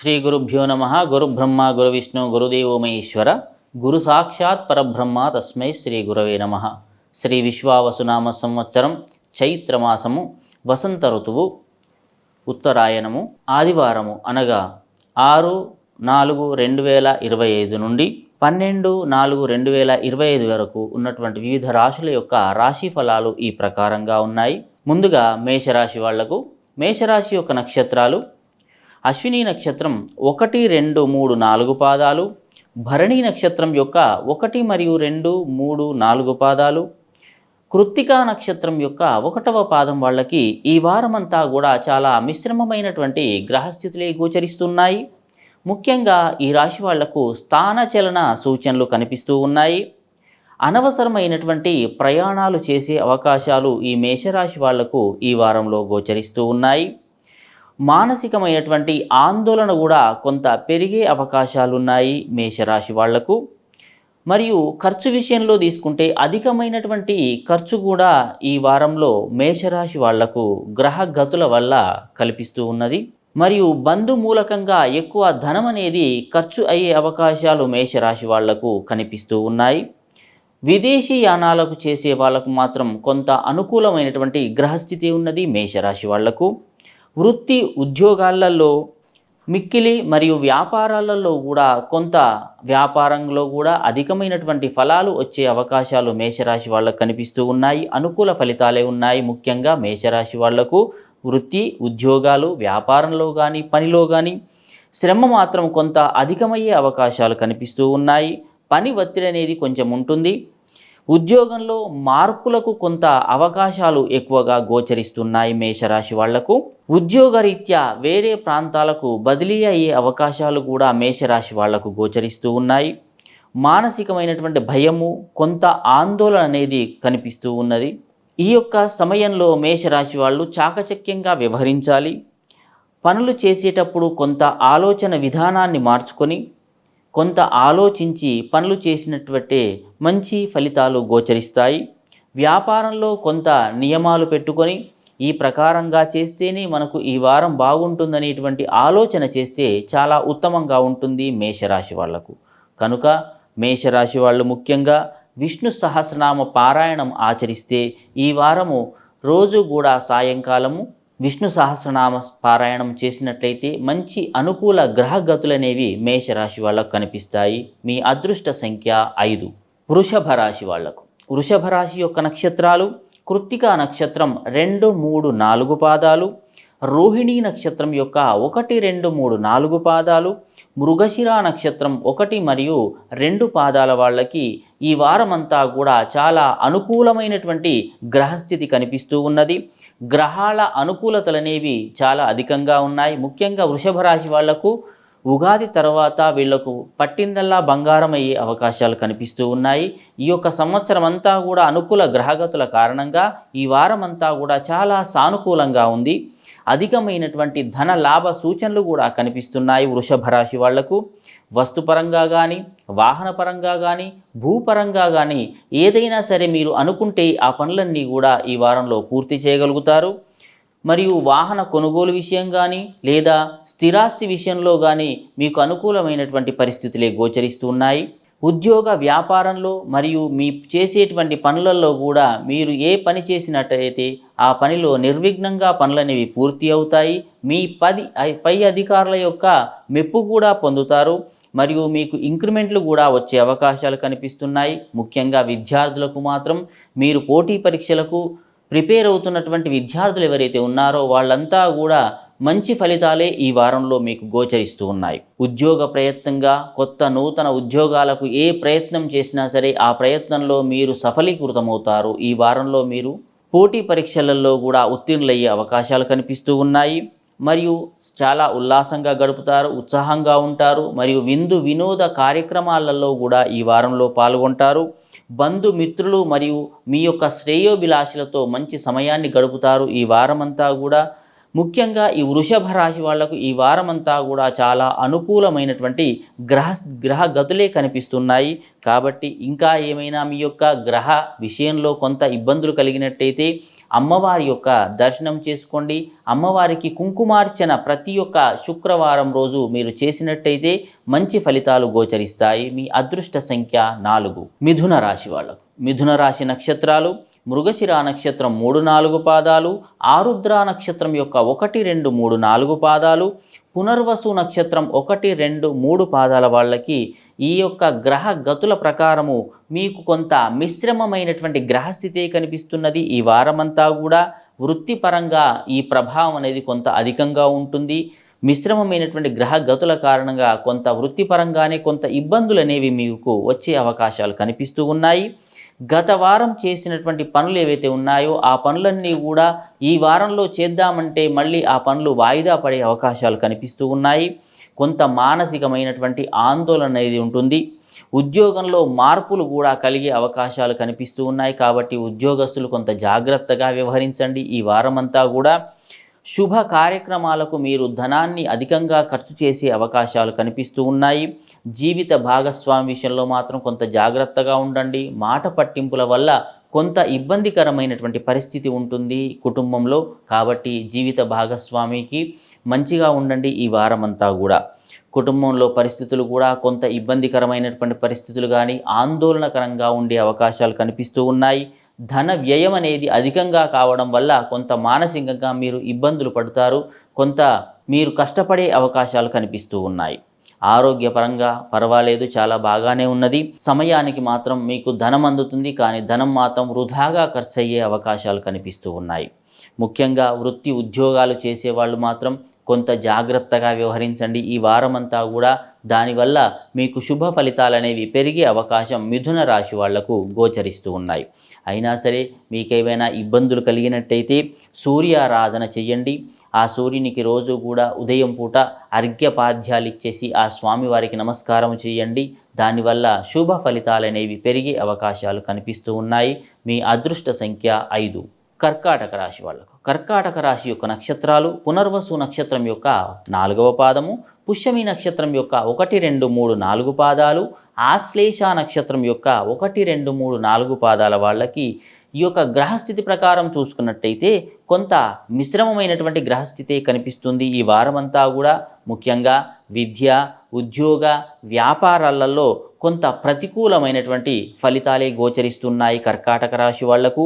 శ్రీ గురుభ్యో నమ. గురుబ్రహ్మ గురువిష్ణు గురుదేవో మహేశ్వర. గురు సాక్షాత్ పరబ్రహ్మ తస్మై శ్రీ గురవే నమ. శ్రీ విశ్వావసునామ సంవత్సరం చైత్రమాసము వసంత ఋతువు ఉత్తరాయణము ఆదివారము అనగా 6/4/2025 నుండి 12/4/2025 వరకు ఉన్నటువంటి వివిధ రాశుల యొక్క రాశి ఫలాలు ఈ ప్రకారంగా ఉన్నాయి. ముందుగా మేషరాశి వాళ్లకు మేషరాశి యొక్క నక్షత్రాలు అశ్విని నక్షత్రం 1, 2, 3, 4 పాదాలు, భరణి నక్షత్రం యొక్క 1 మరియు 2, 3, 4 పాదాలు, కృత్తికా నక్షత్రం యొక్క 1వ పాదం వాళ్ళకి ఈ వారమంతా కూడా చాలా మిశ్రమమైనటువంటి గ్రహస్థితులే గోచరిస్తున్నాయి. ముఖ్యంగా ఈ రాశి వాళ్లకు స్థానచలన సూచనలు కనిపిస్తూ ఉన్నాయి. అనవసరమైనటువంటి ప్రయాణాలు చేసే అవకాశాలు ఈ మేషరాశి వాళ్లకు ఈ వారంలో గోచరిస్తూ ఉన్నాయి. మానసికమైనటువంటి ఆందోళన కూడా కొంత పెరిగే అవకాశాలున్నాయి మేషరాశి వాళ్లకు. మరియు ఖర్చు విషయంలో తీసుకుంటే అధికమైనటువంటి ఖర్చు కూడా ఈ వారంలో మేషరాశి వాళ్లకు గ్రహ గతుల వల్ల కల్పిస్తూ ఉన్నది. మరియు బంధుమూలకంగా ఎక్కువ ధనం అనేది ఖర్చు అయ్యే అవకాశాలు మేషరాశి వాళ్లకు కనిపిస్తూ ఉన్నాయి. విదేశీ యానాలకు చేసే వాళ్ళకు మాత్రం కొంత అనుకూలమైనటువంటి గ్రహస్థితి ఉన్నది మేషరాశి వాళ్లకు. వృత్తి ఉద్యోగాలలో మిక్కిలి మరియు వ్యాపారాలలో కూడా కొంత వ్యాపారంలో కూడా అధికమైనటువంటి ఫలాలు వచ్చే అవకాశాలు మేషరాశి వాళ్ళకు కనిపిస్తూ ఉన్నాయి. అనుకూల ఫలితాలే ఉన్నాయి. ముఖ్యంగా మేషరాశి వాళ్లకు వృత్తి ఉద్యోగాలు వ్యాపారంలో కానీ పనిలో కానీ శ్రమ మాత్రం కొంత అధికమయ్యే అవకాశాలు కనిపిస్తూ ఉన్నాయి. పని ఒత్తిడి అనేది కొంచెం ఉంటుంది. ఉద్యోగంలో మార్పులకు కొంత అవకాశాలు ఎక్కువగా గోచరిస్తున్నాయి మేషరాశి వాళ్లకు. ఉద్యోగరీత్యా వేరే ప్రాంతాలకు బదిలీ అయ్యే అవకాశాలు కూడా మేషరాశి వాళ్లకు గోచరిస్తూ ఉన్నాయి. మానసికమైనటువంటి భయము కొంత ఆందోళన అనేది కనిపిస్తూ ఉన్నది. ఈ యొక్క సమయంలో మేషరాశి వాళ్ళు చాకచక్యంగా వ్యవహరించాలి. పనులు చేసేటప్పుడు కొంత ఆలోచన విధానాన్ని మార్చుకొని కొంత ఆలోచించి పనులు చేసినట్టే మంచి ఫలితాలు గోచరిస్తాయి. వ్యాపారంలో కొంత నియమాలు పెట్టుకొని ఈ ప్రకారంగా చేస్తేనే మనకు ఈ వారం బాగుంటుందనేటువంటి ఆలోచన చేస్తే చాలా ఉత్తమంగా ఉంటుంది మేషరాశి వాళ్లకు. కనుక మేషరాశి వాళ్ళు ముఖ్యంగా విష్ణు సహస్రనామ పారాయణం ఆచరిస్తే ఈ వారము రోజు కూడా సాయంకాలము విష్ణు సహస్రనామ పారాయణం చేసినట్లయితే మంచి అనుకూల గ్రహగతులనేవి మేషరాశి వాళ్ళకు కనిపిస్తాయి. మీ అదృష్ట సంఖ్య 5. వృషభ రాశి వాళ్లకు వృషభ రాశి యొక్క నక్షత్రాలు కృత్తికా నక్షత్రం 2, 3, 4 పాదాలు, రోహిణీ నక్షత్రం యొక్క 1, 2, 3, 4 పాదాలు, మృగశిర నక్షత్రం 1 మరియు 2 పాదాల వాళ్ళకి ఈ వారమంతా కూడా చాలా అనుకూలమైనటువంటి గ్రహస్థితి కనిపిస్తూ ఉన్నది. గ్రహాల అనుకూలతలనేవి చాలా అధికంగా ఉన్నాయి. ముఖ్యంగా వృషభ రాశి వాళ్లకు ఉగాది తర్వాత వీళ్లకు పట్టిందల్లా బంగారం అయ్యే అవకాశాలు కనిపిస్తూ ఉన్నాయి. ఈ యొక్క సంవత్సరం అంతా కూడా అనుకూల గ్రహగతుల కారణంగా ఈ వారమంతా కూడా చాలా సానుకూలంగా ఉంది. అధికమైనటువంటి ధన లాభ సూచనలు కూడా కనిపిస్తున్నాయి వృషభ రాశి వాళ్లకు. వస్తుపరంగా కానీ వాహనపరంగా కానీ భూపరంగా కానీ ఏదైనా సరే మీరు అనుకుంటే ఆ పనులన్నీ కూడా ఈ వారంలో పూర్తి చేయగలుగుతారు. మరియు వాహన కొనుగోలు విషయం కానీ లేదా స్థిరాస్తి విషయంలో కానీ మీకు అనుకూలమైనటువంటి పరిస్థితులే గోచరిస్తున్నాయి. ఉద్యోగ వ్యాపారంలో మరియు మీ చేసేటువంటి పనులలో కూడా మీరు ఏ పని చేసినట్టయితే ఆ పనిలో నిర్విఘ్నంగా పనులనేవి పూర్తి అవుతాయి. మీ పై అధికారుల యొక్క మెప్పు కూడా పొందుతారు. మరియు మీకు ఇంక్రిమెంట్లు కూడా వచ్చే అవకాశాలు కనిపిస్తున్నాయి. ముఖ్యంగా విద్యార్థులకు మాత్రం మీరు పోటీ పరీక్షలకు ప్రిపేర్ అవుతున్నటువంటి విద్యార్థులు ఎవరైతే ఉన్నారో వాళ్ళంతా కూడా మంచి ఫలితాలే ఈ వారంలో మీకు గోచరిస్తూ ఉన్నాయి. ఉద్యోగ ప్రయత్నంగా కొత్త నూతన ఉద్యోగాలకు ఏ ప్రయత్నం చేసినా సరే ఆ ప్రయత్నంలో మీరు సఫలీకృతమవుతారు. ఈ వారంలో మీరు పోటీ పరీక్షలలో కూడా ఉత్తీర్ణులయ్యే అవకాశాలు కనిపిస్తూ ఉన్నాయి. మరియు చాలా ఉల్లాసంగా గడుపుతారు, ఉత్సాహంగా ఉంటారు. మరియు విందు వినోద కార్యక్రమాలలో కూడా ఈ వారంలో పాల్గొంటారు. బంధుమిత్రులు మరియు మీ యొక్క శ్రేయోభిలాషులతో మంచి సమయాన్ని గడుపుతారు ఈ వారమంతా కూడా. ముఖ్యంగా ఈ వృషభ రాశి వాళ్లకు ఈ వారమంతా కూడా చాలా అనుకూలమైనటువంటి గ్రహ గతులే కనిపిస్తున్నాయి. కాబట్టి ఇంకా ఏమైనా మీ యొక్క గ్రహ విషయంలో కొంత ఇబ్బందులు కలిగినట్టయితే అమ్మవారి యొక్క దర్శనం చేసుకోండి. అమ్మవారికి కుంకుమార్చన ప్రతి ఒక్క శుక్రవారం రోజు మీరు చేసినట్టయితే మంచి ఫలితాలు గోచరిస్తాయి. మీ అదృష్ట సంఖ్య 4. మిథున రాశి వాళ్ళకు. మిథున రాశి నక్షత్రాలు మృగశిర నక్షత్రం 3, 4 పాదాలు, ఆరుద్ర నక్షత్రం యొక్క 1, 2, 3, 4 పాదాలు, పునర్వసు నక్షత్రం 1, 2, 3 పాదాల వాళ్ళకి ఈ యొక్క గ్రహ గతుల ప్రకారము మీకు కొంత మిశ్రమమైనటువంటి గ్రహస్థితే కనిపిస్తున్నది. ఈ వారమంతా కూడా వృత్తిపరంగా ఈ ప్రభావం అనేది కొంత అధికంగా ఉంటుంది. మిశ్రమమైనటువంటి గ్రహ గతుల కారణంగా కొంత వృత్తిపరంగానే కొంత ఇబ్బందులు అనేవి మీకు వచ్చే అవకాశాలు కనిపిస్తూ ఉన్నాయి. గత వారం చేసినటువంటి పనులు ఏవైతే ఉన్నాయో ఆ పనులన్నీ కూడా ఈ వారంలో చేద్దామంటే మళ్ళీ ఆ పనులు వాయిదా పడే అవకాశాలు కనిపిస్తూ ఉన్నాయి. కొంత మానసికమైనటువంటి ఆందోళన అనేది ఉంటుంది. ఉద్యోగంలో మార్పులు కూడా కలిగే అవకాశాలు కనిపిస్తూ ఉన్నాయి. కాబట్టి ఉద్యోగస్తులు కొంత జాగ్రత్తగా వ్యవహరించండి. ఈ వారమంతా కూడా శుభ కార్యక్రమాలకు మీరు ధనాన్ని అధికంగా ఖర్చు చేసే అవకాశాలు కనిపిస్తూ ఉన్నాయి. జీవిత భాగస్వామి విషయంలో మాత్రం కొంత జాగ్రత్తగా ఉండండి. మాట పట్టింపుల వల్ల కొంత ఇబ్బందికరమైనటువంటి పరిస్థితి ఉంటుంది కుటుంబంలో. కాబట్టి జీవిత భాగస్వామికి మంచిగా ఉండండి ఈ వారమంతా కూడా. కుటుంబంలో పరిస్థితులు కూడా కొంత ఇబ్బందికరమైనటువంటి పరిస్థితులు కానీ ఆందోళనకరంగా ఉండే అవకాశాలు కనిపిస్తూ ఉన్నాయి. ధన వ్యయం అనేది అధికంగా కావడం వల్ల కొంత మానసికంగా మీరు ఇబ్బందులు పడతారు. కొంత మీరు కష్టపడే అవకాశాలు కనిపిస్తూ ఉన్నాయి. ఆరోగ్యపరంగా పర్వాలేదు, చాలా బాగానే ఉన్నది. సమయానికి మాత్రం మీకు ధనం అందుతుంది, కానీ ధనం మాత్రం వృధాగా ఖర్చు అయ్యే అవకాశాలు కనిపిస్తూ ఉన్నాయి. ముఖ్యంగా వృత్తి ఉద్యోగాలు చేసేవాళ్ళు మాత్రం కొంత జాగ్రత్తగా వ్యవహరించండి ఈ వారమంతా కూడా. దానివల్ల మీకు శుభ ఫలితాలు అనేవి పెరిగే అవకాశం మిథున రాశి వాళ్లకు గోచరిస్తూ ఉన్నాయి. అయినా సరే మీకేమైనా ఇబ్బందులు కలిగినట్టయితే సూర్యారాధన చెయ్యండి. ఆ సూర్యునికి రోజు కూడా ఉదయం పూట అర్ఘ్యపాద్యాలు ఇచ్చేసి ఆ స్వామివారికి నమస్కారం చేయండి. దానివల్ల శుభ ఫలితాలు అనేవి పెరిగే అవకాశాలు కనిపిస్తూ ఉన్నాయి. మీ అదృష్ట సంఖ్య 5. కర్కాటక రాశి వాళ్లకు. కర్కాటక రాశి యొక్క నక్షత్రాలు పునర్వసు నక్షత్రం యొక్క 4వ పాదము, పుష్యమి నక్షత్రం యొక్క 1, 2, 3, 4 పాదాలు, ఆశ్లేష నక్షత్రం యొక్క 1, 2, 3, 4 పాదాల వాళ్ళకి ఈ యొక్క గ్రహస్థితి ప్రకారం చూసుకున్నట్టయితే కొంత మిశ్రమమైనటువంటి గ్రహస్థితి కనిపిస్తుంది ఈ వారమంతా కూడా. ముఖ్యంగా విద్య, ఉద్యోగ, వ్యాపారాలలో కొంత ప్రతికూలమైనటువంటి ఫలితాలే గోచరిస్తున్నాయి కర్కాటక రాశి వాళ్లకు.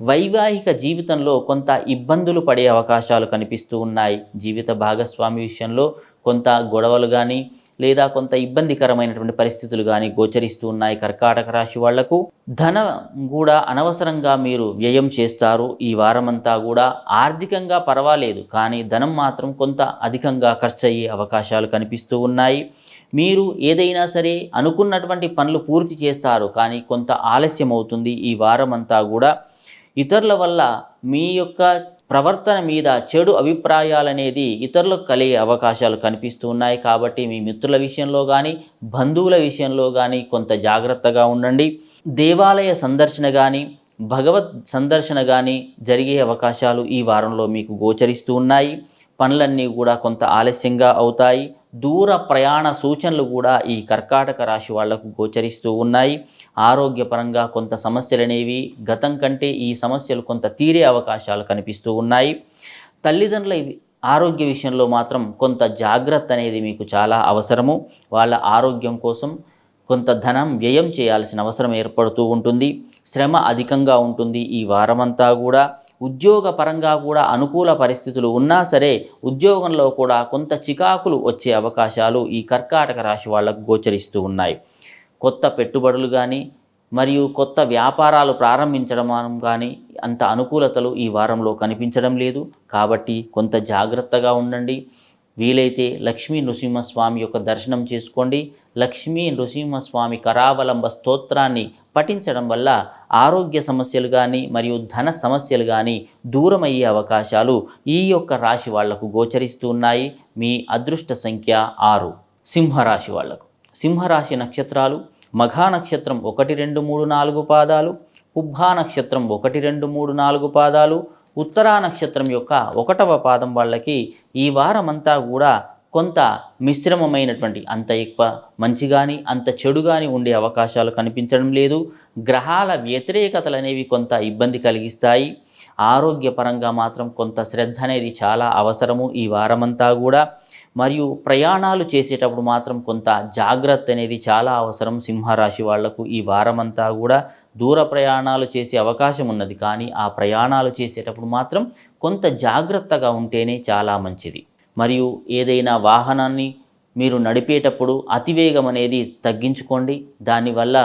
వైవాహిక జీవితంలో కొంత ఇబ్బందులు పడే అవకాశాలు కనిపిస్తూ ఉన్నాయి. జీవిత భాగస్వామి విషయంలో కొంత గొడవలు కానీ లేదా కొంత ఇబ్బందికరమైనటువంటి పరిస్థితులు కానీ గోచరిస్తూ ఉన్నాయి కర్కాటక రాశి వాళ్లకు. ధనం కూడా అనవసరంగా మీరు వ్యయం చేస్తారు ఈ వారమంతా కూడా. ఆర్థికంగా పర్వాలేదు, కానీ ధనం మాత్రం కొంత అధికంగా ఖర్చు అయ్యే అవకాశాలు కనిపిస్తూ ఉన్నాయి. మీరు ఏదైనా సరే అనుకున్నటువంటి పనులు పూర్తి చేస్తారు, కానీ కొంత ఆలస్యం అవుతుంది ఈ వారమంతా కూడా. ఇతరుల వల్ల మీ యొక్క ప్రవర్తన మీద చెడు అభిప్రాయాలనేది ఇతరులకు కలిగే అవకాశాలు కనిపిస్తూ ఉన్నాయి. కాబట్టి మీ మిత్రుల విషయంలో కానీ బంధువుల విషయంలో కానీ కొంత జాగ్రత్తగా ఉండండి. దేవాలయ సందర్శన కానీ భగవత్ సందర్శన కానీ జరిగే అవకాశాలు ఈ వారంలో మీకు గోచరిస్తూ ఉన్నాయి. పనులన్నీ కూడా కొంత ఆలస్యంగా అవుతాయి. దూర ప్రయాణ సూచనలు కూడా ఈ కర్కాటక రాశి వాళ్లకు గోచరిస్తూ ఉన్నాయి. ఆరోగ్యపరంగా కొంత సమస్యలు అనేవి గతం కంటే ఈ సమస్యలు కొంత తీరే అవకాశాలు కనిపిస్తూ ఉన్నాయి. తల్లిదండ్రుల ఆరోగ్య విషయంలో మాత్రం కొంత జాగ్రత్త అనేది మీకు చాలా అవసరము. వాళ్ళ ఆరోగ్యం కోసం కొంత ధనం వ్యయం చేయాల్సిన అవసరం ఏర్పడుతూ ఉంటుంది. శ్రమ అధికంగా ఉంటుంది ఈ వారమంతా కూడా. ఉద్యోగ పరంగా కూడా అనుకూల పరిస్థితులు ఉన్నా సరే ఉద్యోగంలో కూడా కొంత చికాకులు వచ్చే అవకాశాలు ఈ కర్కాటక రాశి వాళ్లకు గోచరిస్తూ ఉన్నాయి. కొత్త పెట్టుబడులు కానీ మరియు కొత్త వ్యాపారాలు ప్రారంభించడం కానీ అంత అనుకూలతలు ఈ వారంలో కనిపించడం లేదు. కాబట్టి కొంత జాగ్రత్తగా ఉండండి. వీలైతే లక్ష్మీ నృసింహస్వామి యొక్క దర్శనం చేసుకోండి. లక్ష్మీ నృసింహస్వామి కరావలంబ స్తోత్రాన్ని పఠించడం వల్ల ఆరోగ్య సమస్యలు కానీ మరియు ధన సమస్యలు కానీ దూరమయ్యే అవకాశాలు ఈ యొక్క రాశి వాళ్లకు గోచరిస్తూ ఉన్నాయి. మీ అదృష్ట సంఖ్య 6. సింహరాశి వాళ్లకు. సింహరాశి నక్షత్రాలు మఘా నక్షత్రం 1, 2, 3, 4 పాదాలు, పుబ్బా నక్షత్రం 1, 2, 3, 4 పాదాలు, ఉత్తరా నక్షత్రం యొక్క 1వ పాదం వాళ్ళకి ఈ వారమంతా కూడా కొంత మిశ్రమమైనటువంటి అంత ఎక్కువ మంచి కానీ అంత చెడు కానీ ఉండే అవకాశాలు కనిపించడం లేదు. గ్రహాల వ్యతిరేకతలు అనేవి కొంత ఇబ్బంది కలిగిస్తాయి. ఆరోగ్యపరంగా మాత్రం కొంత శ్రద్ధ అనేది చాలా అవసరము ఈ వారమంతా కూడా. మరియు ప్రయాణాలు చేసేటప్పుడు మాత్రం కొంత జాగ్రత్త అనేది చాలా అవసరం సింహరాశి వాళ్లకు ఈ వారమంతా కూడా. దూర ప్రయాణాలు చేసే అవకాశం ఉన్నది, కానీ ఆ ప్రయాణాలు చేసేటప్పుడు మాత్రం కొంత జాగ్రత్తగా ఉంటేనే చాలా మంచిది. మరియు ఏదైనా వాహనాన్ని మీరు నడిపేటప్పుడు అతివేగం అనేది తగ్గించుకోండి. దానివల్ల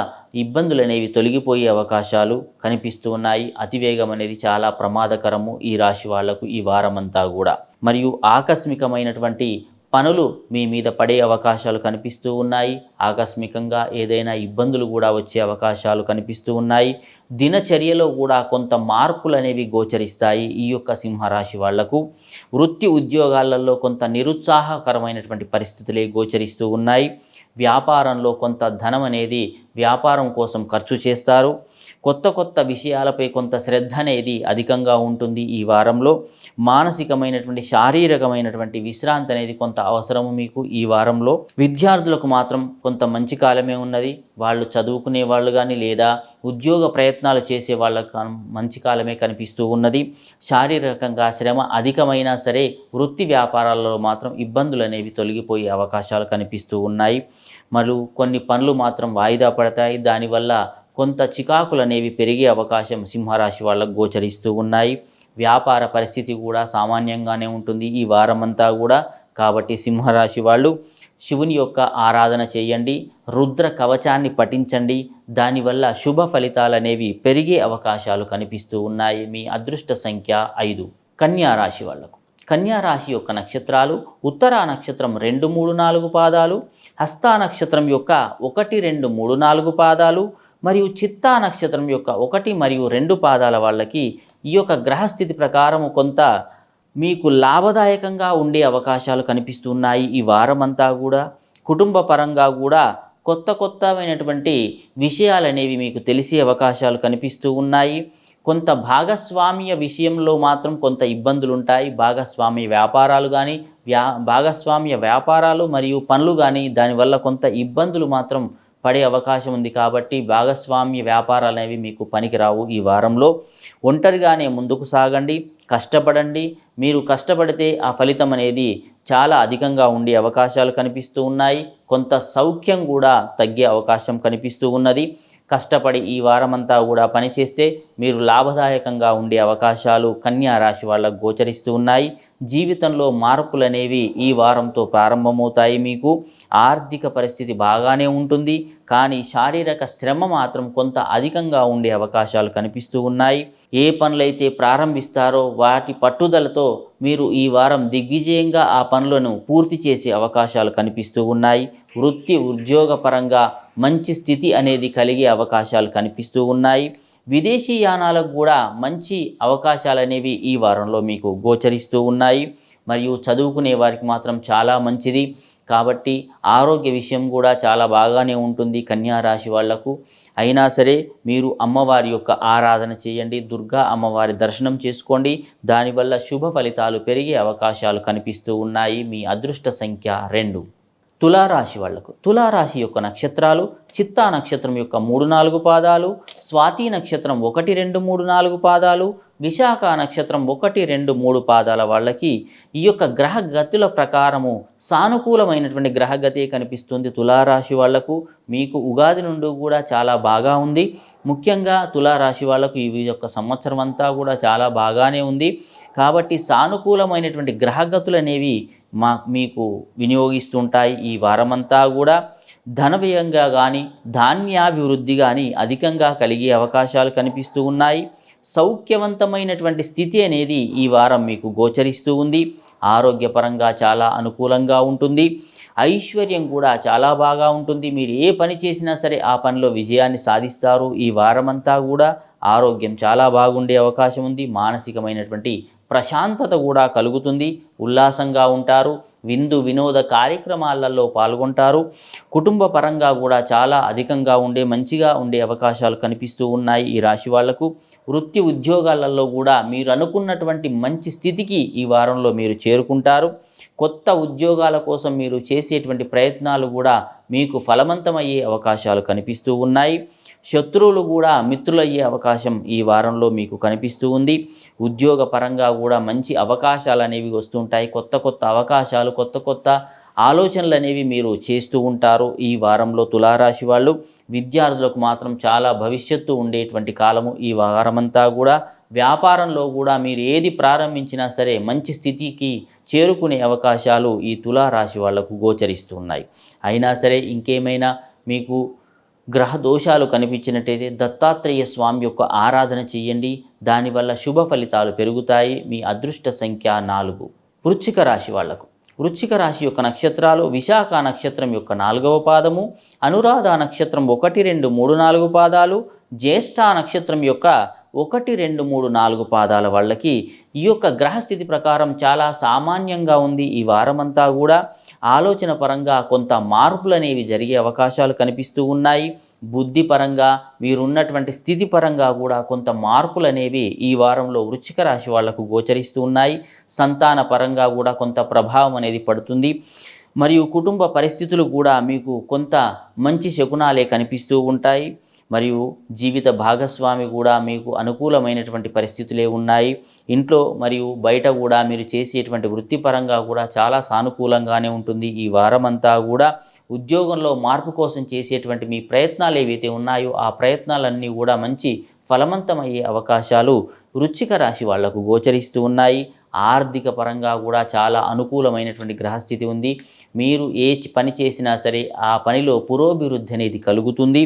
ఇబ్బందులు అనేవి తొలగిపోయే అవకాశాలు కనిపిస్తూ ఉన్నాయి. అతివేగం అనేది చాలా ప్రమాదకరము ఈ రాశి వాళ్లకు ఈ వారమంతా కూడా. మరియు ఆకస్మికమైనటువంటి పనులు మీ మీద పడే అవకాశాలు కనిపిస్తూ ఉన్నాయి. ఆకస్మికంగా ఏదైనా ఇబ్బందులు కూడా వచ్చే అవకాశాలు కనిపిస్తూ ఉన్నాయి. దినచర్యలో కూడా కొంత మార్పులు అనేవి గోచరిస్తాయి ఈ యొక్క సింహరాశి వాళ్లకు. వృత్తి ఉద్యోగాలలో కొంత నిరుత్సాహకరమైనటువంటి పరిస్థితులే గోచరిస్తూ ఉన్నాయి. వ్యాపారంలో కొంత ధనం అనేది వ్యాపారం కోసం ఖర్చు చేస్తారు. కొత్త కొత్త విషయాలపై కొంత శ్రద్ధ అనేది అధికంగా ఉంటుంది ఈ వారంలో. మానసికమైనటువంటి శారీరకమైనటువంటి విశ్రాంతి అనేది కొంత అవసరము మీకు ఈ వారంలో. విద్యార్థులకు మాత్రం కొంత మంచి కాలమే ఉన్నది. వాళ్ళు చదువుకునే వాళ్ళు కానీ లేదా ఉద్యోగ ప్రయత్నాలు చేసే వాళ్ళకు మంచి కాలమే కనిపిస్తూ ఉన్నది. శారీరకంగా శ్రమ అధికమైనా సరే వృత్తి వ్యాపారాలలో మాత్రం ఇబ్బందులు అనేవి తొలగిపోయే అవకాశాలు కనిపిస్తూ ఉన్నాయి. మరియు కొన్ని పనులు మాత్రం వాయిదా పడతాయి. దానివల్ల కొంత చికాకులు అనేవి పెరిగే అవకాశం సింహరాశి వాళ్ళకు గోచరిస్తూ ఉన్నాయి. వ్యాపార పరిస్థితి కూడా సామాన్యంగానే ఉంటుంది ఈ వారమంతా కూడా. కాబట్టి సింహరాశి వాళ్ళు శివుని యొక్క ఆరాధన చేయండి, రుద్ర కవచాన్ని పఠించండి. దానివల్ల శుభ ఫలితాలు అనేవి పెరిగే అవకాశాలు కనిపిస్తూ ఉన్నాయి. మీ అదృష్ట సంఖ్య 5. కన్యా రాశి వాళ్లకు కన్యా రాశి యొక్క నక్షత్రాలు ఉత్తరా నక్షత్రం 2, 3, 4 పాదాలు, హస్తా నక్షత్రం యొక్క 1, 2, 3, 4 పాదాలు మరియు చిత్తా నక్షత్రం యొక్క 1 మరియు 2 పాదాల వాళ్ళకి ఈ యొక్క గ్రహస్థితి ప్రకారము కొంత మీకు లాభదాయకంగా ఉండే అవకాశాలు కనిపిస్తున్నాయి ఈ వారమంతా కూడా. కుటుంబ పరంగా కూడా కొత్తమైనటువంటి విషయాలు అనేవి మీకు తెలిసే అవకాశాలు కనిపిస్తూ ఉన్నాయి. కొంత భాగస్వామ్య విషయంలో మాత్రం కొంత ఇబ్బందులు ఉంటాయి. భాగస్వామ్య వ్యాపారాలు కానీ భాగస్వామ్య వ్యాపారాలు మరియు పనులు కానీ దానివల్ల కొంత ఇబ్బందులు మాత్రం పడే అవకాశం ఉంది. కాబట్టి భాగస్వామ్య వ్యాపారాలు అనేవి మీకు పనికిరావు ఈ వారంలో. ఒంటరిగానే ముందుకు సాగండి, కష్టపడండి. మీరు కష్టపడితే ఆ ఫలితం అనేది చాలా అధికంగా ఉండే అవకాశాలు కనిపిస్తూ ఉన్నాయి. కొంత సౌఖ్యం కూడా తగ్గే అవకాశం కనిపిస్తూ ఉన్నది. కష్టపడి ఈ వారమంతా కూడా పనిచేస్తే మీరు లాభదాయకంగా ఉండే అవకాశాలు కన్యా రాశి వాళ్ళకు గోచరిస్తూ ఉన్నాయి. జీవితంలో మార్పులు అనేవి ఈ వారంతో ప్రారంభమవుతాయి. మీకు ఆర్థిక పరిస్థితి బాగానే ఉంటుంది, కానీ శారీరక శ్రమ మాత్రం కొంత అధికంగా ఉండే అవకాశాలు కనిపిస్తూ ఉన్నాయి. ఏ పనులైతే ప్రారంభిస్తారో వాటి పట్టుదలతో మీరు ఈ వారం దిగ్విజయంగా ఆ పనులను పూర్తి చేసే అవకాశాలు కనిపిస్తూ ఉన్నాయి. వృత్తి ఉద్యోగ పరంగా మంచి స్థితి అనేది కలిగే అవకాశాలు కనిపిస్తూ ఉన్నాయి. విదేశీ యానాలకు కూడా మంచి అవకాశాలు అనేవి ఈ వారంలో మీకు గోచరిస్తూ ఉన్నాయి. మరియు చదువుకునే వారికి మాత్రం చాలా మంచిది. కాబట్టి ఆరోగ్య విషయం కూడా చాలా బాగానే ఉంటుంది కన్యా రాశి వాళ్లకు. అయినా సరే మీరు అమ్మవారి యొక్క ఆరాధన చేయండి, దుర్గా అమ్మవారి దర్శనం చేసుకోండి. దానివల్ల శుభ ఫలితాలు పెరిగే అవకాశాలు కనిపిస్తూ ఉన్నాయి. మీ అదృష్ట సంఖ్య 2. తులారాశి వాళ్లకు తులారాశి యొక్క నక్షత్రాలు చిత్తా నక్షత్రం యొక్క 3, 4 పాదాలు, స్వాతి నక్షత్రం 1, 2, 3, 4 పాదాలు, విశాఖ నక్షత్రం 1, 2, 3 పాదాల వాళ్ళకి ఈ యొక్క గ్రహగతుల ప్రకారము సానుకూలమైనటువంటి గ్రహగతే కనిపిస్తుంది తులారాశి వాళ్లకు. మీకు ఉగాది నుండి కూడా చాలా బాగా ఉంది. ముఖ్యంగా తులారాశి వాళ్లకు ఈ యొక్క సంవత్సరం అంతా కూడా చాలా బాగానే ఉంది. కాబట్టి సానుకూలమైనటువంటి గ్రహగతులు అనేవి మీకు వినియోగిస్తుంటాయి ఈ వారమంతా కూడా. ధన వ్యయంగా కానీ ధాన్యాభివృద్ధి కానీ అధికంగా కలిగే అవకాశాలు కనిపిస్తూ ఉన్నాయి. సౌఖ్యవంతమైనటువంటి స్థితి అనేది ఈ వారం మీకు గోచరిస్తూ ఉంది. ఆరోగ్యపరంగా చాలా అనుకూలంగా ఉంటుంది. ఐశ్వర్యం కూడా చాలా బాగా ఉంటుంది. మీరు ఏ పని చేసినా సరే ఆ పనిలో విజయాన్ని సాధిస్తారు ఈ వారమంతా కూడా. ఆరోగ్యం చాలా బాగుండే అవకాశం ఉంది. మానసికమైనటువంటి ప్రశాంతత కూడా కలుగుతుంది. ఉల్లాసంగా ఉంటారు. విందు వినోద కార్యక్రమాలలో పాల్గొంటారు. కుటుంబ పరంగా కూడా చాలా అధికంగా మంచిగా ఉండే అవకాశాలు కనిపిస్తూ ఉన్నాయి ఈ రాశి వాళ్లకు. వృత్తి ఉద్యోగాలలో కూడా మీరు అనుకున్నటువంటి మంచి స్థితికి ఈ వారంలో మీరు చేరుకుంటారు. కొత్త ఉద్యోగాల కోసం మీరు చేసేటువంటి ప్రయత్నాలు కూడా మీకు ఫలవంతమయ్యే అవకాశాలు కనిపిస్తూ ఉన్నాయి. శత్రువులు కూడా మిత్రులయ్యే అవకాశం ఈ వారంలో మీకు కనిపిస్తూ ఉంది. ఉద్యోగ పరంగా కూడా మంచి అవకాశాలు అనేవి వస్తుంటాయి. కొత్త కొత్త అవకాశాలు, కొత్త కొత్త ఆలోచనలు అనేవి మీరు చేస్తూ ఉంటారు ఈ వారంలో తులారాశి వాళ్ళు. విద్యార్థులకు మాత్రం చాలా భవిష్యత్తు ఉండేటువంటి కాలము ఈ వారమంతా కూడా. వ్యాపారంలో కూడా మీరు ఏది ప్రారంభించినా సరే మంచి స్థితికి చేరుకునే అవకాశాలు ఈ తులారాశి వాళ్లకు గోచరిస్తున్నాయి. అయినా సరే ఇంకేమైనా మీకు గ్రహ దోషాలు కనిపించినట్టయితే దత్తాత్రేయ స్వామి యొక్క ఆరాధన చేయండి. దానివల్ల శుభ ఫలితాలు పెరుగుతాయి. మీ అదృష్ట సంఖ్య 4. వృశ్చిక రాశి వాళ్లకు, వృశ్చిక రాశి యొక్క నక్షత్రాలు విశాఖ నక్షత్రం యొక్క 4వ పాదము, అనురాధ నక్షత్రం 1, 2, 3, 4 పాదాలు, జ్యేష్ఠ నక్షత్రం యొక్క 1, 2, 3, 4 పాదాల వాళ్ళకి ఈ యొక్క గ్రహస్థితి ప్రకారం చాలా సామాన్యంగా ఉంది ఈ వారమంతా కూడా. ఆలోచన పరంగా కొంత మార్పులు అనేవి జరిగే అవకాశాలు కనిపిస్తూ ఉన్నాయి. బుద్ధి పరంగా వీరున్నటువంటి స్థితి పరంగా కూడా కొంత మార్పులు అనేవి ఈ వారంలో వృశ్చిక రాశి వాళ్లకు గోచరిస్తూ ఉన్నాయి. సంతాన పరంగా కూడా కొంత ప్రభావం అనేది పడుతుంది. మరియు కుటుంబ పరిస్థితులు కూడా మీకు కొంత మంచి శకునాలే కనిపిస్తూ ఉంటాయి. మరియు జీవిత భాగస్వామి కూడా మీకు అనుకూలమైనటువంటి పరిస్థితులే ఉన్నాయి. ఇంట్లో మరియు బయట కూడా మీరు చేసేటువంటి వృత్తిపరంగా కూడా చాలా సానుకూలంగానే ఉంటుంది ఈ వారమంతా కూడా. ఉద్యోగంలో మార్పు కోసం చేసేటువంటి మీ ప్రయత్నాలు ఏవైతే ఉన్నాయో ఆ ప్రయత్నాలన్నీ కూడా మంచి ఫలవంతమయ్యే అవకాశాలు వృశ్చిక రాశి వాళ్లకు గోచరిస్తూ ఉన్నాయి. ఆర్థిక పరంగా కూడా చాలా అనుకూలమైనటువంటి గ్రహస్థితి ఉంది. మీరు ఏ పని చేసినా సరే ఆ పనిలో పురోభివృద్ధి అనేది కలుగుతుంది.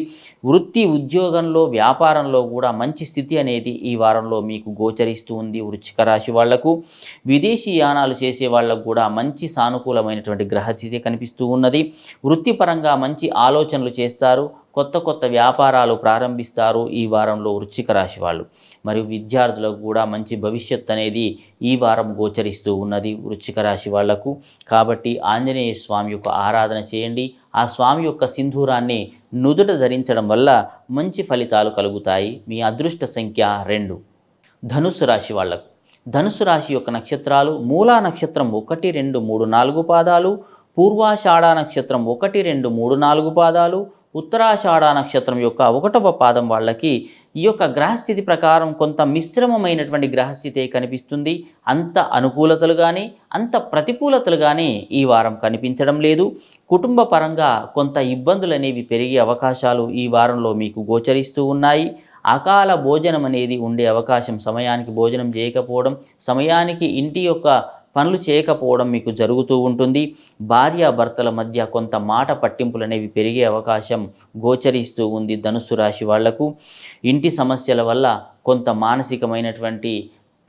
వృత్తి ఉద్యోగంలో వ్యాపారంలో కూడా మంచి స్థితి అనేది ఈ వారంలో మీకు గోచరిస్తూ ఉంది వృశ్చిక రాశి వాళ్లకు. విదేశీ యానాలు చేసే వాళ్ళకు కూడా మంచి సానుకూలమైనటువంటి గ్రహస్థితి కనిపిస్తూ ఉన్నది. వృత్తిపరంగా మంచి ఆలోచనలు చేస్తారు. కొత్త కొత్త వ్యాపారాలు ప్రారంభిస్తారు ఈ వారంలో వృశ్చిక రాశి వాళ్ళు. మరియు విద్యార్థులకు కూడా మంచి భవిష్యత్తు అనేది ఈ వారం గోచరిస్తూ ఉన్నది వృశ్చిక రాశి వాళ్లకు. కాబట్టి ఆంజనేయ స్వామి యొక్క ఆరాధన చేయండి. ఆ స్వామి యొక్క సింధూరాన్ని నుదుట ధరించడం వల్ల మంచి ఫలితాలు కలుగుతాయి. మీ అదృష్ట సంఖ్య 2. ధనుస్సు రాశి వాళ్లకు, ధనుస్సు రాశి యొక్క నక్షత్రాలు మూలా నక్షత్రం 1, 2, 3, 4 పాదాలు, పూర్వాషాఢ నక్షత్రం 1, 2, 3, 4 పాదాలు, ఉత్తరాషాఢ నక్షత్రం యొక్క 1వ పాదం వాళ్ళకి ఈ యొక్క గ్రహస్థితి ప్రకారం కొంత మిశ్రమమైనటువంటి గ్రహస్థితే కనిపిస్తుంది. అంత అనుకూలతలు కానీ అంత ప్రతికూలతలు కానీ ఈ వారం కనిపించడం లేదు. కుటుంబ పరంగా కొంత ఇబ్బందులు అనేవి పెరిగే అవకాశాలు ఈ వారంలో మీకు గోచరిస్తూ ఉన్నాయి. అకాల భోజనం అనేది ఉండే అవకాశం, సమయానికి భోజనం చేయకపోవడం, సమయానికి ఇంటి యొక్క పనులు చేయకపోవడం మీకు జరుగుతూ ఉంటుంది. భార్యాభర్తల మధ్య కొంత మాట పట్టింపులు అనేవి పెరిగే అవకాశం గోచరిస్తూ ఉంది ధనుస్సు రాశి వాళ్లకు. ఇంటి సమస్యల వల్ల కొంత మానసికమైనటువంటి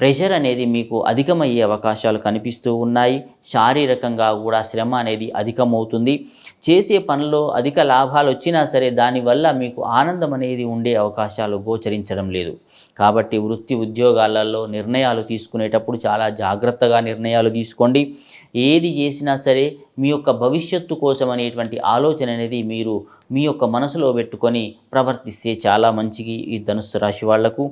ప్రెషర్ అనేది మీకు అధికమయ్యే అవకాశాలు కనిపిస్తూ ఉన్నాయి. శారీరకంగా కూడా శ్రమ అనేది అధికమవుతుంది. చేసే పనిలో అధిక లాభాలు వచ్చినా సరే దానివల్ల మీకు ఆనందం అనేది ఉండే అవకాశాలు గోచరించడం లేదు. కాబట్టి వృత్తి ఉద్యోగాలలో నిర్ణయాలు తీసుకునేటప్పుడు చాలా జాగ్రత్తగా నిర్ణయాలు తీసుకోండి. ఏది చేసినా సరే మీ యొక్క భవిష్యత్తు కోసం అనేటువంటి ఆలోచన అనేది మీరు మీ యొక్క మనసులో పెట్టుకొని ప్రవర్తిస్తే చాలా మంచిది ఈ ధనుస్సు రాశి వాళ్లకు.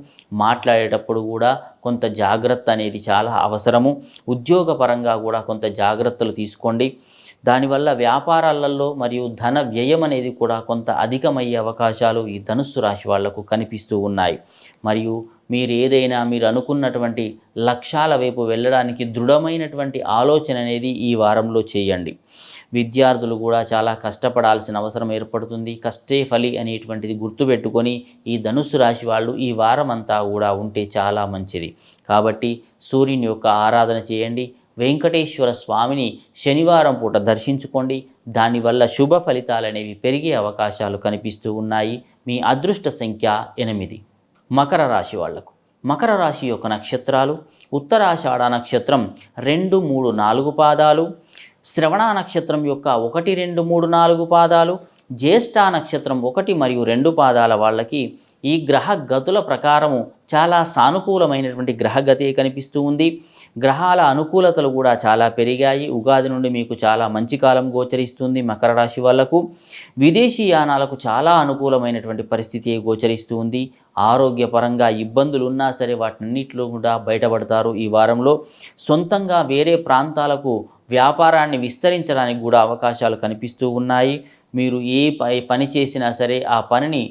మాట్లాడేటప్పుడు కూడా కొంత జాగ్రత్త అనేది చాలా అవసరము. ఉద్యోగపరంగా కూడా కొంత జాగ్రత్తలు తీసుకోండి. దానివల్ల వ్యాపారాలలో మరియు ధన వ్యయం అనేది కూడా కొంత అధికమయ్యే అవకాశాలు ఈ ధనుస్సు రాశి వాళ్లకు కనిపిస్తూ ఉన్నాయి. మరియు మీరు అనుకున్నటువంటి లక్ష్యాల వైపు వెళ్ళడానికి దృఢమైనటువంటి ఆలోచన అనేది ఈ వారంలో చేయండి. విద్యార్థులు కూడా చాలా కష్టపడాల్సిన అవసరం ఏర్పడుతుంది. కష్టే ఫలి అనేటువంటిది గుర్తుపెట్టుకొని ఈ ధనుస్సు రాశి వాళ్ళు ఈ వారం అంతా కూడా ఉంటే చాలా మంచిది. కాబట్టి సూర్యుని యొక్క ఆరాధన చేయండి. వెంకటేశ్వర స్వామిని శనివారం పూట దర్శించుకోండి. దానివల్ల శుభ ఫలితాలు అనేవి పెరిగే అవకాశాలు కనిపిస్తూ ఉన్నాయి. మీ అదృష్ట సంఖ్య 8. మకర రాశి వాళ్లకు, మకర రాశి యొక్క నక్షత్రాలు ఉత్తరాషాఢ నక్షత్రం 2, 3, 4 పాదాలు, శ్రవణ నక్షత్రం యొక్క 1, 2, 3, 4 పాదాలు, జ్యేష్ఠ నక్షత్రం 1 మరియు 2 పాదాల వాళ్ళకి ఈ గ్రహ గతుల ప్రకారము చాలా సానుకూలమైనటువంటి గ్రహగతే కనిపిస్తూ ఉంది. గ్రహాల అనుకూలతలు కూడా చాలా పెరిగాయి. ఉగాది నుండి మీకు చాలా మంచి కాలం గోచరిస్తుంది. మకర రాశి వాళ్లకు విదేశీ యానాలకు చాలా అనుకూలమైనటువంటి పరిస్థితి గోచరిస్తూ ఉంది. ఆరోగ్యపరంగా ఇబ్బందులు ఉన్నా సరే వాటిన్నిటిలో కూడా బయటపడతారు ఈ వారంలో. సొంతంగా వేరే ప్రాంతాలకు వ్యాపారాన్ని విస్తరించడానికి కూడా అవకాశాలు కనిపిస్తూ ఉన్నాయి. మీరు ఏ పని చేసినా సరే ఆ పనిని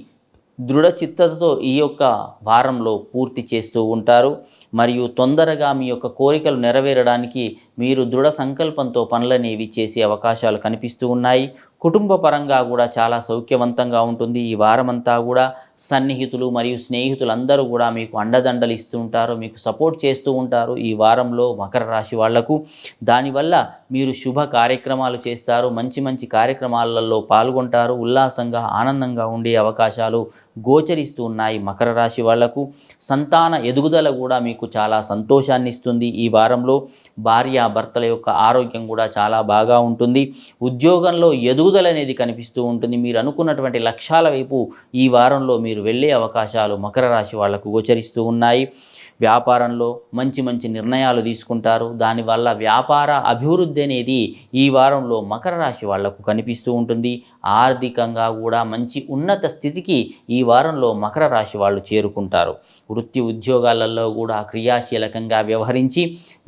దృఢ చిత్తతతో ఈ యొక్క వారంలో పూర్తి చేస్తూ ఉంటారు. మరియు తొందరగా మీ యొక్క కోరికలు నెరవేరడానికి మీరు దృఢ సంకల్పంతో పనులనేవి చేసే అవకాశాలు కనిపిస్తూ ఉన్నాయి. కుటుంబ పరంగా కూడా చాలా సౌఖ్యవంతంగా ఉంటుంది. ఈ వారమంతా కూడా సన్నిహితులు మరియు స్నేహితులందరూ కూడా మీకు అండదండలు ఇస్తూ ఉంటారు, మీకు సపోర్ట్ చేస్తూ ఉంటారు ఈ వారంలో మకర రాశి వాళ్లకు. దానివల్ల మీరు శుభ కార్యక్రమాలు చేస్తారు, మంచి మంచి కార్యక్రమాలలో పాల్గొంటారు, ఉల్లాసంగా ఆనందంగా ఉండే అవకాశాలు గోచరిస్తూ ఉన్నాయి మకర రాశి వాళ్లకు. సంతాన ఎదుగుదల కూడా మీకు చాలా సంతోషాన్ని ఇస్తుంది ఈ వారంలో. భార్యాభర్తల యొక్క ఆరోగ్యం కూడా చాలా బాగా ఉంటుంది. ఉద్యోగంలో ఎదుగుదల అనేది కనిపిస్తూ ఉంటుంది. మీరు అనుకున్నటువంటి లక్ష్యాల వైపు ఈ వారంలో మీరు వెళ్ళే అవకాశాలు మకర రాశి వాళ్లకు గోచరిస్తూ ఉన్నాయి. వ్యాపారంలో మంచి మంచి నిర్ణయాలు తీసుకుంటారు. దానివల్ల వ్యాపార అభివృద్ధి అనేది ఈ వారంలో మకర రాశి వాళ్లకు కనిపిస్తూ ఉంటుంది. ఆర్థికంగా కూడా మంచి ఉన్నత స్థితికి ఈ వారంలో మకర రాశి వాళ్ళు చేరుకుంటారు. వృత్తి ఉద్యోగాలలో కూడా క్రియాశీలకంగా వ్యవహరించి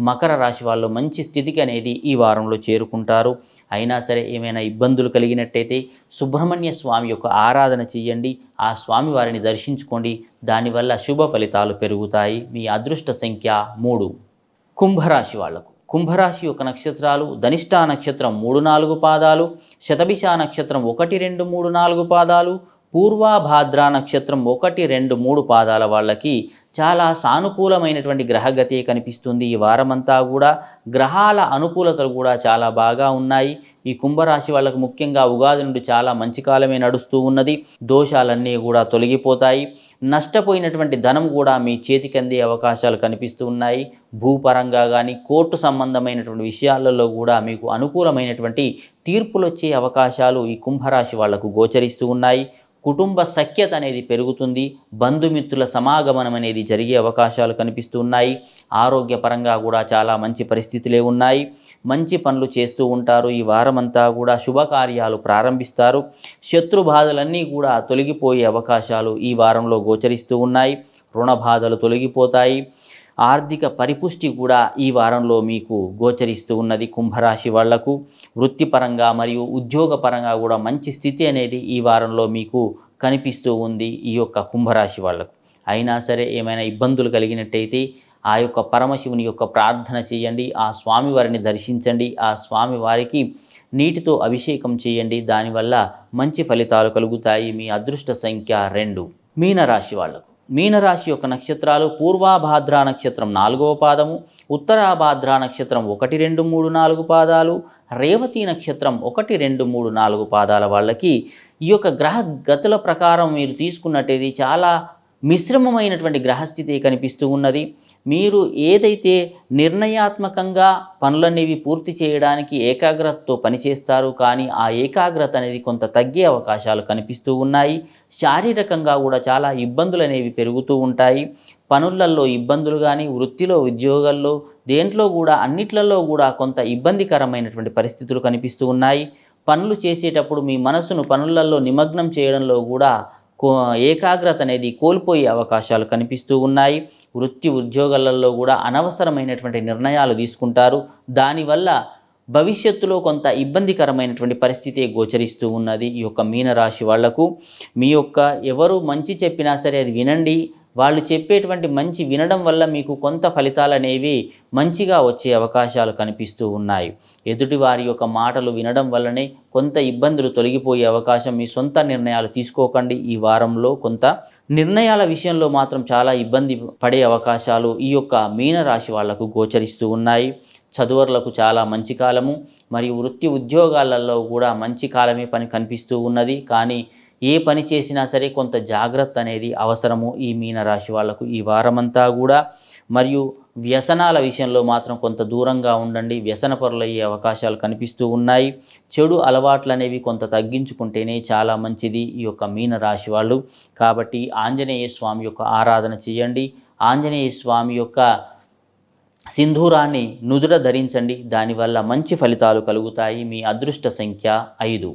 మకర రాశి వాళ్ళు మంచి స్థితికి అనేది ఈ వారంలో చేరుకుంటారు. అయినా సరే ఏమైనా ఇబ్బందులు కలిగినట్టయితే సుబ్రహ్మణ్య స్వామి యొక్క ఆరాధన చేయండి, ఆ స్వామి వారిని దర్శించుకోండి. దానివల్ల శుభ ఫలితాలు పెరుగుతాయి. మీ అదృష్ట సంఖ్య 3. కుంభరాశి వాళ్లకు కుంభరాశి యొక్క నక్షత్రాలు ధనిష్టా నక్షత్రం 3-4 పాదాలు, శతభిష నక్షత్రం 1-2-3-4 పాదాలు, పూర్వాభాద్ర నక్షత్రం 1-2-3 పాదాల వాళ్ళకి చాలా సానుకూలమైనటువంటి గ్రహగతి కనిపిస్తుంది. ఈ వారమంతా కూడా గ్రహాల అనుకూలతలు కూడా చాలా బాగా ఉన్నాయి. ఈ కుంభరాశి వాళ్ళకు ముఖ్యంగా ఉగాది నుండి చాలా మంచి కాలమే నడుస్తూ ఉన్నది. దోషాలన్నీ కూడా తొలగిపోతాయి. నష్టపోయినటువంటి ధనం కూడా మీ చేతికి అందే అవకాశాలు కనిపిస్తూ ఉన్నాయి. భూపరంగా కానీ కోర్టు సంబంధమైనటువంటి విషయాలలో కూడా మీకు అనుకూలమైనటువంటి తీర్పులు వచ్చే అవకాశాలు ఈ కుంభరాశి వాళ్లకు గోచరిస్తూ ఉన్నాయి. కుటుంబ సఖ్యత అనేది పెరుగుతుంది. బంధుమిత్రుల సమాగమనం అనేది జరిగే అవకాశాలు కనిపిస్తూ ఉన్నాయి. ఆరోగ్యపరంగా కూడా చాలా మంచి పరిస్థితులే ఉన్నాయి. మంచి పనులు చేస్తూ ఉంటారు. ఈ వారమంతా కూడా శుభకార్యాలు ప్రారంభిస్తారు. శత్రు బాధలన్నీ కూడా తొలగిపోయే అవకాశాలు ఈ వారంలో గోచరిస్తూ ఉన్నాయి. రుణ బాధలు తొలగిపోతాయి. ఆర్థిక పరిపుష్టి కూడా ఈ వారంలో మీకు గోచరిస్తూ ఉన్నది కుంభరాశి వాళ్లకు. వృత్తిపరంగా మరియు ఉద్యోగపరంగా కూడా మంచి స్థితి అనేది ఈ వారంలో మీకు కనిపిస్తూ ఉంది ఈ యొక్క కుంభరాశి వాళ్లకు. అయినా సరే ఏమైనా ఇబ్బందులు కలిగినట్టయితే ఆ యొక్క పరమశివుని యొక్క ప్రార్థన చేయండి, ఆ స్వామివారిని దర్శించండి, ఆ స్వామివారికి నీటితో అభిషేకం చేయండి. దానివల్ల మంచి ఫలితాలు కలుగుతాయి. మీ అదృష్ట సంఖ్య 2. మీనరాశి వాళ్లకు మీనరాశి యొక్క నక్షత్రాలు పూర్వాభాద్ర నక్షత్రం 4వ పాదము, ఉత్తరాభాద్ర నక్షత్రం 1-2-3-4 పాదాలు, రేవతి నక్షత్రం 1-2-3-4 పాదాల వాళ్ళకి ఈ యొక్క గ్రహ గతుల ప్రకారం మీరు తీసుకున్నట్టయితే చాలా మిశ్రమమైనటువంటి గ్రహస్థితి కనిపిస్తూ ఉన్నది. మీరు ఏదైతే నిర్ణయాత్మకంగా పనులనేవి పూర్తి చేయడానికి ఏకాగ్రతతో పనిచేస్తారు, కానీ ఆ ఏకాగ్రత అనేది కొంత తగ్గే అవకాశాలు కనిపిస్తూ ఉన్నాయి. శారీరకంగా కూడా చాలా ఇబ్బందులు అనేవి పెరుగుతూ ఉంటాయి. పనులలో ఇబ్బందులు కానీ, వృత్తిలో ఉద్యోగాల్లో దేంట్లో కూడా అన్నిట్లలో కూడా కొంత ఇబ్బందికరమైనటువంటి పరిస్థితులు కనిపిస్తూ ఉన్నాయి. పనులు చేసేటప్పుడు మీ మనసును పనులలో నిమగ్నం చేయడంలో కూడా ఏకాగ్రత అనేది కోల్పోయే అవకాశాలు కనిపిస్తూ ఉన్నాయి. వృత్తి ఉద్యోగాలలో కూడా అనవసరమైనటువంటి నిర్ణయాలు తీసుకుంటారు. దానివల్ల భవిష్యత్తులో కొంత ఇబ్బందికరమైనటువంటి పరిస్థితి గోచరిస్తూ ఉన్నది ఈ యొక్క మీనరాశి వాళ్లకు. మీ యొక్క ఎవరు మంచి చెప్పినా సరే అది వినండి. వాళ్ళు చెప్పేటువంటి మంచి వినడం వల్ల మీకు కొంత ఫలితాలు అనేవి మంచిగా వచ్చే అవకాశాలు కనిపిస్తూ ఉన్నాయి. ఎదుటి వారి యొక్క మాటలు వినడం వల్లనే కొంత ఇబ్బందులు తొలగిపోయే అవకాశం. మీ సొంత నిర్ణయాలు తీసుకోకండి. ఈ వారంలో కొంత నిర్ణయాల విషయంలో మాత్రం చాలా ఇబ్బంది పడే అవకాశాలు ఈ యొక్క మీనరాశి వాళ్లకు గోచరిస్తూ ఉన్నాయి. చదువర్లకు చాలా మంచి కాలము మరియు వృత్తి ఉద్యోగాలలో కూడా మంచి కాలమే పని కనిపిస్తూ ఉన్నది. కానీ ఏ పని చేసినా సరే కొంత జాగ్రత్త అనేది అవసరము ఈ మీనరాశి వాళ్లకు ఈ వారమంతా కూడా. మరియు వ్యసనాల విషయంలో మాత్రం కొంత దూరంగా ఉండండి. వ్యసనపరులయ్యే అవకాశాలు కనిపిస్తూ ఉన్నాయి. చెడు అలవాట్లు అనేవి కొంత తగ్గించుకుంటేనే చాలా మంచిది ఈ యొక్క మీనరాశి వాళ్ళు. కాబట్టి ఆంజనేయ స్వామి యొక్క ఆరాధన చేయండి. ఆంజనేయ స్వామి యొక్క సింధూరాన్ని నుదుట ధరించండి. దానివల్ల మంచి ఫలితాలు కలుగుతాయి. మీ అదృష్ట సంఖ్య 5.